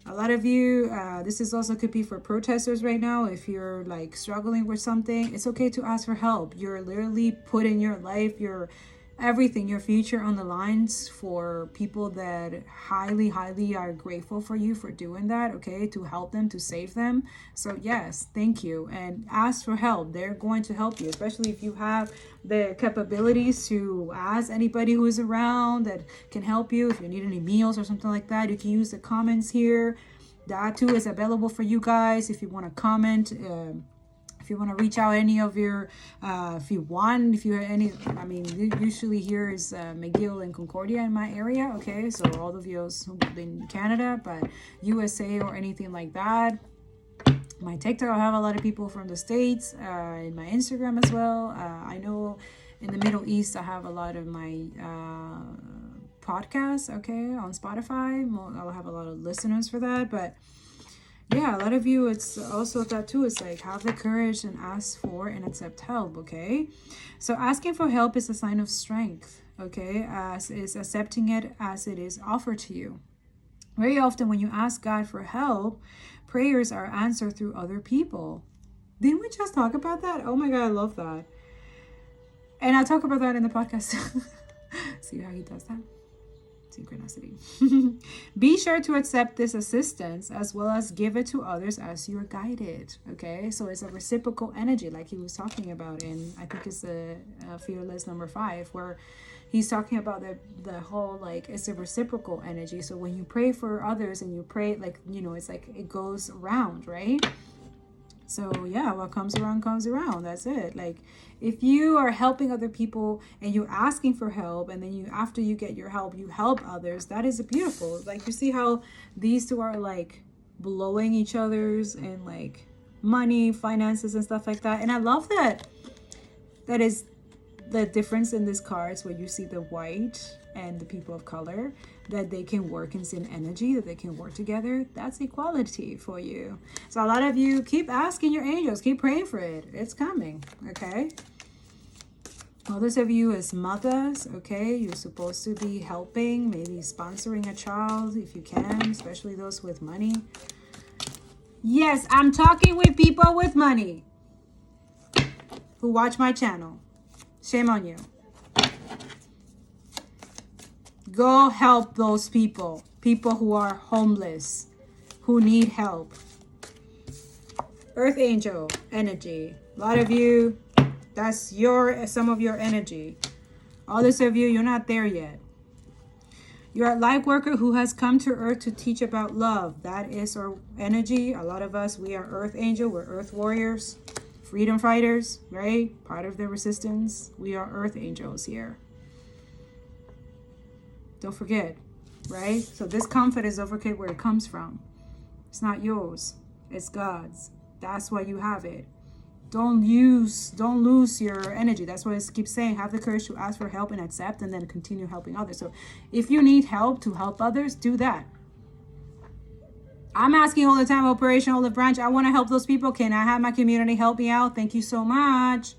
A lot of you, this is also could be for protesters right now. If you're like struggling with something, it's okay to ask for help. You're literally putting your life, your everything, your future on the lines for people that highly are grateful for you for doing that, okay, to help them, to save them. So yes, thank you, and ask for help. They're going to help you, especially if you have the capabilities to ask anybody who is around that can help you. If you need any meals or something like that, you can use the comments here. That too is available for you guys if you want to comment. If you want to reach out any of your, if you have any, usually here is McGill and Concordia in my area, okay? So all of you who live in Canada, but USA or anything like that. My TikTok, I have a lot of people from the States, in my Instagram as well. I know in the Middle East, I have a lot of my podcasts, okay, on Spotify. I'll have a lot of listeners for that, but yeah, a lot of you, it's also that too. It's like have the courage and ask for and accept help, okay? So asking for help is a sign of strength, okay? As is accepting it as it is offered to you. Very often when you ask God for help, prayers are answered through other people. Didn't we just talk about that? Oh my God, I love that. And I'll talk about that in the podcast. See how he does that? Synchronicity. Be sure to accept this assistance as well as give it to others as you're guided, okay? So it's a reciprocal energy like he was talking about in, I think it's the Fearless number 5, where he's talking about the whole, like, it's a reciprocal energy. So when you pray for others and you pray, like, it's like it goes around, right? So yeah, what comes around comes around. That's it. Like if you are helping other people and you're asking for help, and then after you get your help, you help others, that is beautiful. Like you see how these two are like blowing each other's and like money, finances and stuff like that. And I love that. That is the difference in these cards, where you see the white and the people of color, that they can work in same energy, that they can work together. That's equality for you. So a lot of you keep asking your angels, keep praying for it. It's coming, okay? Others of you as mothers, okay, you're supposed to be helping, maybe sponsoring a child if you can, especially those with money. Yes, I'm talking with people with money who watch my channel. Shame on you. Go help those people who are homeless, who need help. Earth angel energy. A lot of you, that's some of your energy. Others of you, you're not there yet. You're a light worker who has come to earth to teach about love. That is our energy. A lot of us, we are earth angel. We're earth warriors, freedom fighters, right? Part of the resistance. We are earth angels here. Don't forget, right? So this confidence, don't forget where it comes from. It's not yours. It's God's. That's why you have it. Don't lose your energy. That's why I keep saying, have the courage to ask for help and accept, and then continue helping others. So if you need help to help others, do that. I'm asking all the time, Operation Olive Branch, I want to help those people. Can I have my community help me out? Thank you so much.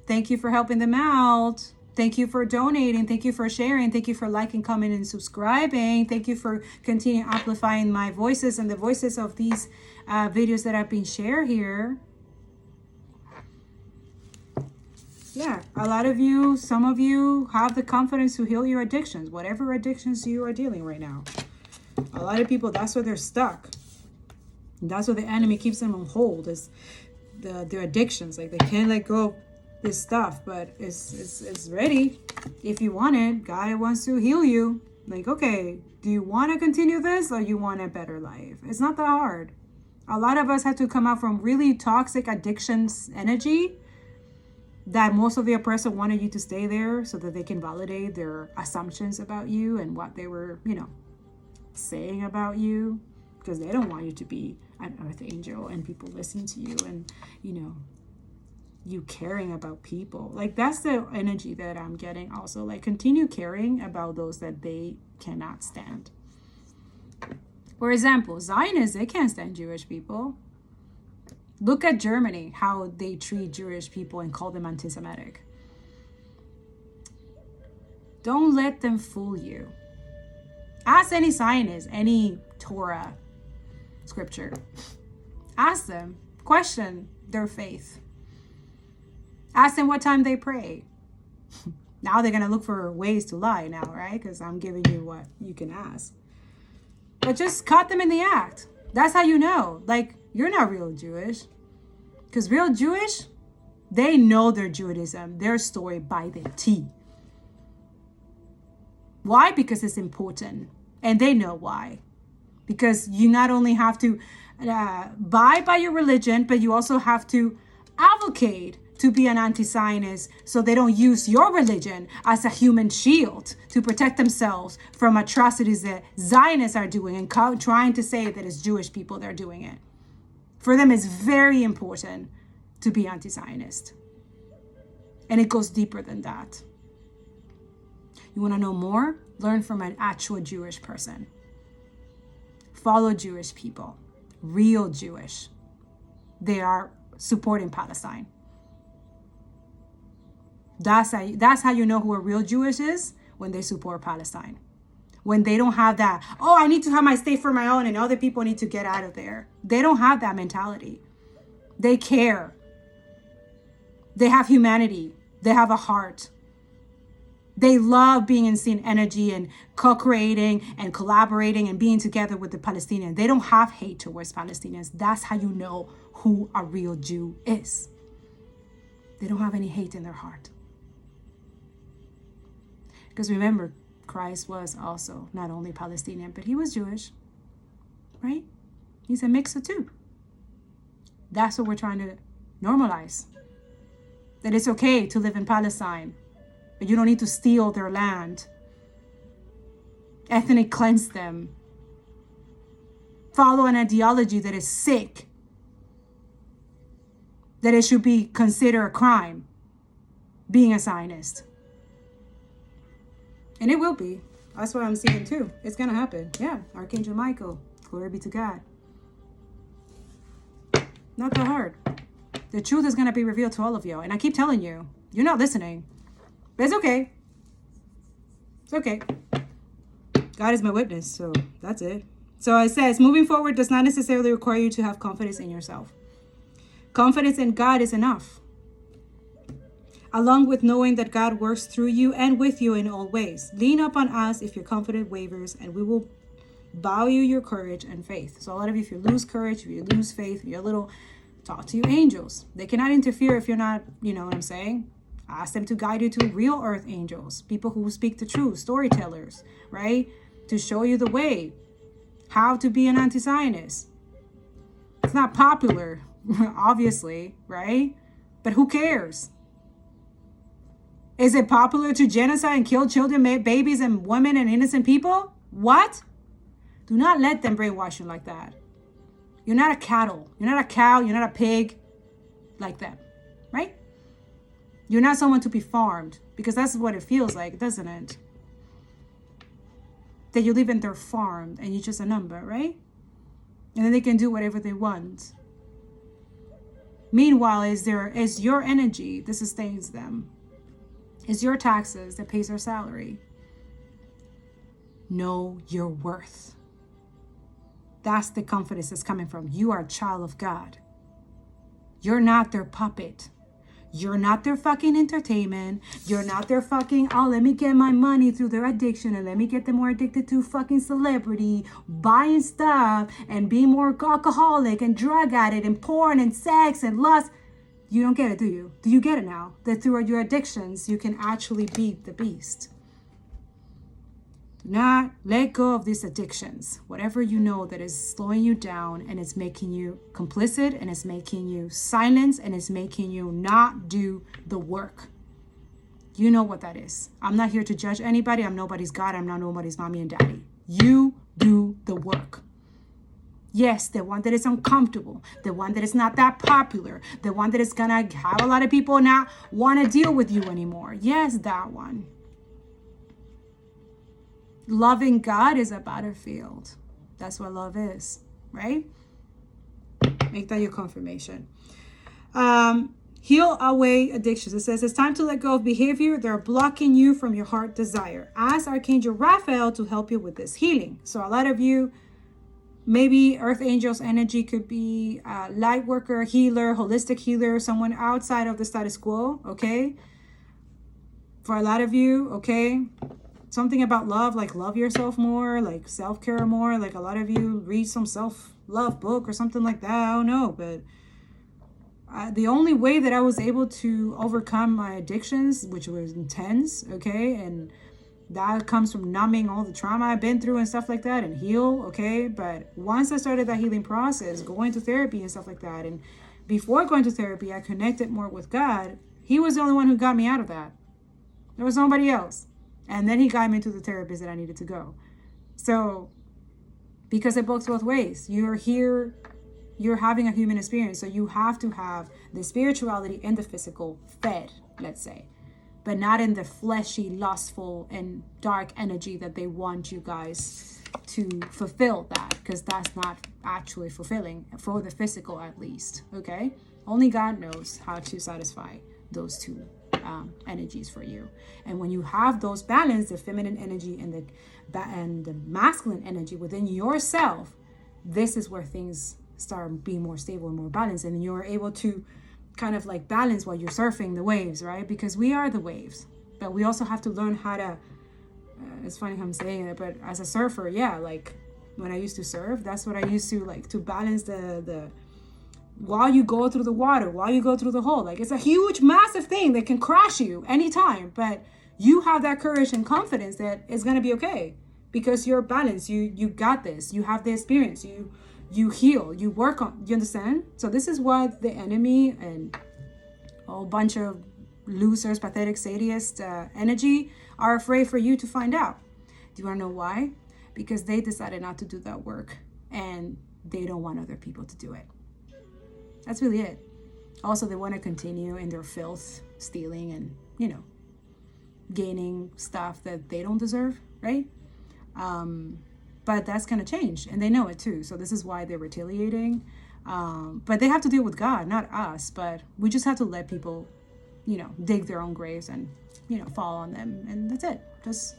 Thank you for helping them out. Thank you for donating. Thank you for sharing. Thank you for liking, commenting, and subscribing. Thank you for continuing amplifying my voices and the voices of these videos that have been shared here. Yeah, a lot of you, some of you have the confidence to heal your addictions, whatever addictions you are dealing right now. A lot of people, that's where they're stuck. And that's where the enemy keeps them on hold, is their addictions. Like, they can't let go of this stuff, but it's ready if you want it. God wants to heal you. Like, okay, do you want to continue this, or you want a better life? It's not that hard. A lot of us have to come out from really toxic addictions energy, that most of the oppressor wanted you to stay there so that they can validate their assumptions about you and what they were, saying about you, because they don't want you to be an earth angel and people listening to you and, you caring about people. Like, that's the energy that I'm getting also. Like, continue caring about those that they cannot stand. For example, Zionists, they can't stand Jewish people. Look at Germany, how they treat Jewish people and call them anti-Semitic. Don't let them fool you. Ask any Zionist, any Torah scripture. Ask them, question their faith. Ask them what time they pray. Now they're going to look for ways to lie now, right? Because I'm giving you what you can ask. But just caught them in the act. That's how you know. Like, you're not real Jewish. Because real Jewish, they know their Judaism, their story by the T. Why? Because it's important. And they know why. Because you not only have to abide by your religion, but you also have to advocate to be an anti-Zionist, so they don't use your religion as a human shield to protect themselves from atrocities that Zionists are doing and trying to say that it's Jewish people that are doing it. For them, it's very important to be anti-Zionist. And it goes deeper than that. You want to know more? Learn from an actual Jewish person. Follow Jewish people. Real Jewish. They are supporting Palestine. That's how you know who a real Jewish is, when they support Palestine. When they don't have that, oh, I need to have my state for my own and other people need to get out of there. They don't have that mentality. They care. They have humanity. They have a heart. They love being in scene energy and co-creating and collaborating and being together with the Palestinians. They don't have hate towards Palestinians. That's how you know who a real Jew is. They don't have any hate in their heart. Because remember, Christ was also not only Palestinian, but he was Jewish, right? He's a mix of two. That's what we're trying to normalize. That it's okay to live in Palestine, but you don't need to steal their land, ethnic cleanse them, follow an ideology that is sick, that it should be considered a crime, being a Zionist. And it will be. That's what I'm seeing too. It's going to happen. Yeah. Archangel Michael. Glory be to God. Not that hard. The truth is going to be revealed to all of you. And I keep telling you, you're not listening. But it's okay. It's okay. God is my witness. So that's it. So it says, moving forward does not necessarily require you to have confidence in yourself. Confidence in God is enough. Along with knowing that God works through you and with you in all ways. Lean upon us if your confidence wavers, and we will value your courage and faith. So a lot of you, if you lose courage, if you lose faith, if you're a little, talk to your angels. They cannot interfere if you're not, you know what I'm saying? Ask them to guide you to real earth angels, people who speak the truth, storytellers, right? To show you the way, how to be an anti-Zionist. It's not popular, obviously, right? But who cares? Is it popular to genocide and kill children, babies, and women and innocent people? What? Do not let them brainwash you like that. You're not a cattle. You're not a cow. You're not a pig like them, right? You're not someone to be farmed, because that's what it feels like, doesn't it? That you live in their farm and you're just a number, right? And then they can do whatever they want. Meanwhile, is your energy that sustains them. It's your taxes that pays their salary. Know your worth. That's the confidence that's coming from. You are a child of God. You're not their puppet. You're not their fucking entertainment. You're not their fucking, oh, let me get my money through their addiction and let me get them more addicted to fucking celebrity, buying stuff and being more alcoholic and drug addict and porn and sex and lust. You don't get it, do you? Do you get it now? That through your addictions, you can actually beat the beast. Do not let go of these addictions. Whatever you know that is slowing you down and it's making you complicit and it's making you silence and it's making you not do the work. You know what that is. I'm not here to judge anybody. I'm nobody's God. I'm not nobody's mommy and daddy. You do the work. Yes, the one that is uncomfortable, the one that is not that popular, the one that is gonna have a lot of people not want to deal with you anymore. Yes, that one. Loving God is a battlefield. That's what love is, right? Make that your confirmation. Heal away addictions. It says it's time to let go of behavior that are blocking you from your heart desire. Ask Archangel Raphael to help you with this healing. So a lot of you, maybe Earth Angel's energy could be light worker, healer, holistic healer, someone outside of the status quo, okay? For a lot of you, okay? Something about love, like love yourself more, like self-care more. Like a lot of you read some self-love book or something like that. I don't know, but the only way that I was able to overcome my addictions, which was intense, okay? And that comes from numbing all the trauma I've been through and stuff like that and heal, okay? But once I started that healing process, going to therapy and stuff like that, and before going to therapy, I connected more with God. He was the only one who got me out of that. There was nobody else. And then he got me to the therapist that I needed to go. So, because it works both ways. You're here, you're having a human experience. So you have to have the spirituality and the physical fed, let's say. But not in the fleshy, lustful, and dark energy that they want you guys to fulfill that. Because that's not actually fulfilling, for the physical at least, okay? Only God knows how to satisfy those two energies for you. And when you have those balance, the feminine energy and the masculine energy within yourself, this is where things start being more stable and more balanced, and you're able to kind of like balance while you're surfing the waves, right? Because we are the waves, but we also have to learn how to it's funny how I'm saying it, but as a surfer, yeah, like when I used to surf, that's what I used to like, to balance the while you go through the water, while you go through the hole. Like, it's a huge, massive thing that can crash you anytime, but you have that courage and confidence that it's going to be okay because you're balanced. You got this. You have the experience. You heal. You work on. You understand? So this is what the enemy and a whole bunch of losers, pathetic, sadist energy are afraid for you to find out. Do you want to know why? Because they decided not to do that work and they don't want other people to do it. That's really it. Also, they want to continue in their filth, stealing and, gaining stuff that they don't deserve, right? But that's going to change, and they know it too. So this is why they're retaliating. But they have to deal with God, not us. But we just have to let people, dig their own graves and, fall on them. And that's it. Just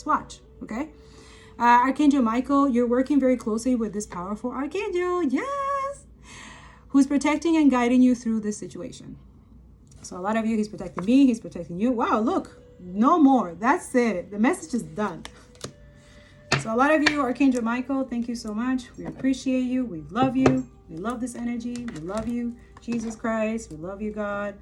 watch, okay? Archangel Michael, you're working very closely with this powerful Archangel. Yes! Who's protecting and guiding you through this situation. So a lot of you, he's protecting me, he's protecting you. Wow, look, no more. That's it. The message is done. So a lot of you, Archangel Michael, thank you so much. We appreciate you. We love you. We love this energy. We love you, Jesus Christ. We love you, God.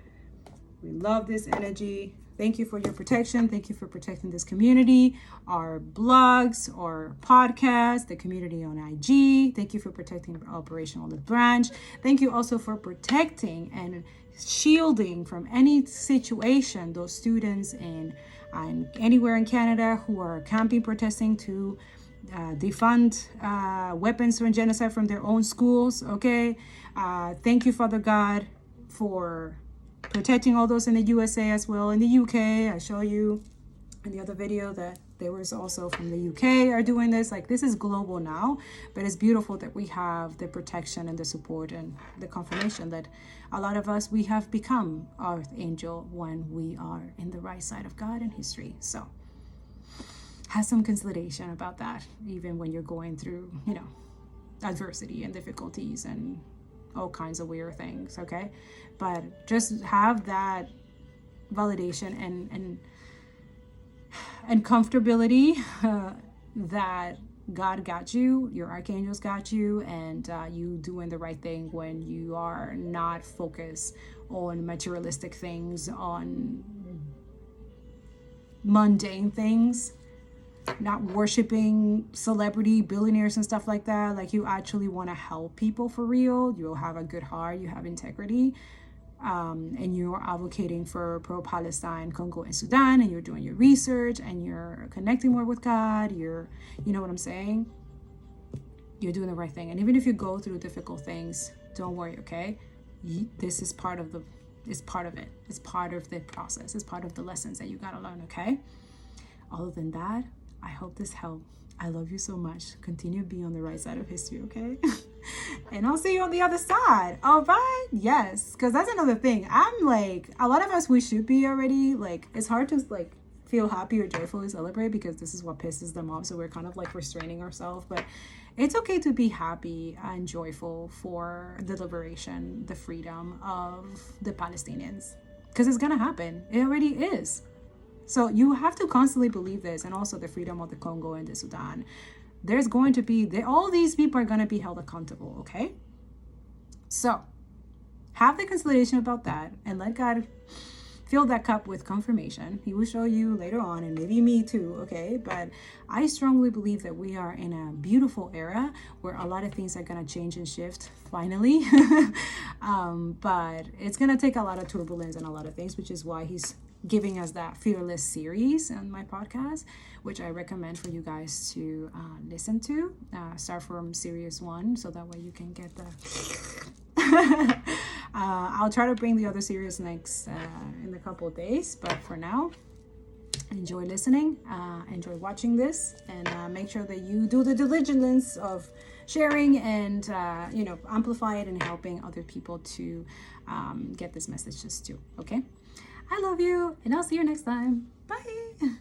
We love this energy. Thank you for your protection. Thank you for protecting this community, our blogs, our podcast, the community on IG. Thank you for protecting Operation Olive Branch. Thank you also for protecting and shielding from any situation those students in anywhere in Canada who are camping, protesting to defund weapons from genocide from their own schools. Okay, thank you, Father God, for protecting all those in the USA as well. In the UK, I show you in the other video that there was also from the UK are doing this. Like, this is global now, but it's beautiful that we have the protection and the support and the confirmation that a lot of us, we have become archangel when we are in the right side of God and history. So have some consideration about that, even when you're going through, you know, adversity and difficulties and all kinds of weird things. Okay, but just have that validation and comfortability that God got you, your archangels got you, and you doing the right thing when you are not focused on materialistic things, on mundane things, not worshiping celebrity billionaires and stuff like that. Like, you actually want to help people for real. You have a good heart, you have integrity, and you're advocating for pro-Palestine, Congo and Sudan, and you're doing your research and you're connecting more with God. You know what I'm saying? You're doing the right thing. And even if you go through difficult things, don't worry, okay? This is part of it's part of it. It's part of the process. It's part of the lessons that you gotta learn, okay? Other than that, I hope this helped. I love you so much. Continue to be on the right side of history, okay? And I'll see you on the other side. All right? Yes, because that's another thing. I'm like, a lot of us, we should be already, like, it's hard to, like, feel happy or joyfully celebrate because this is what pisses them off. So we're kind of, like, restraining ourselves. But it's okay to be happy and joyful for the liberation, the freedom of the Palestinians. Because it's going to happen. It already is. So you have to constantly believe this, and also the freedom of the Congo and the Sudan. There's going to be, all these people are going to be held accountable, okay? So have the consideration about that and let God fill that cup with confirmation. He will show you later on, and maybe me too, okay? But I strongly believe that we are in a beautiful era where a lot of things are going to change and shift finally. But it's going to take a lot of turbulence and a lot of things, which is why he's giving us that Fearless series on my podcast, which I recommend for you guys to listen to. Start from series 1, so that way you can get the I'll try to bring the other series next in a couple of days, but for now, enjoy listening, enjoy watching this, and make sure that you do the diligence of sharing and amplify it and helping other people to get this message just too. Okay, I love you, and I'll see you next time. Bye.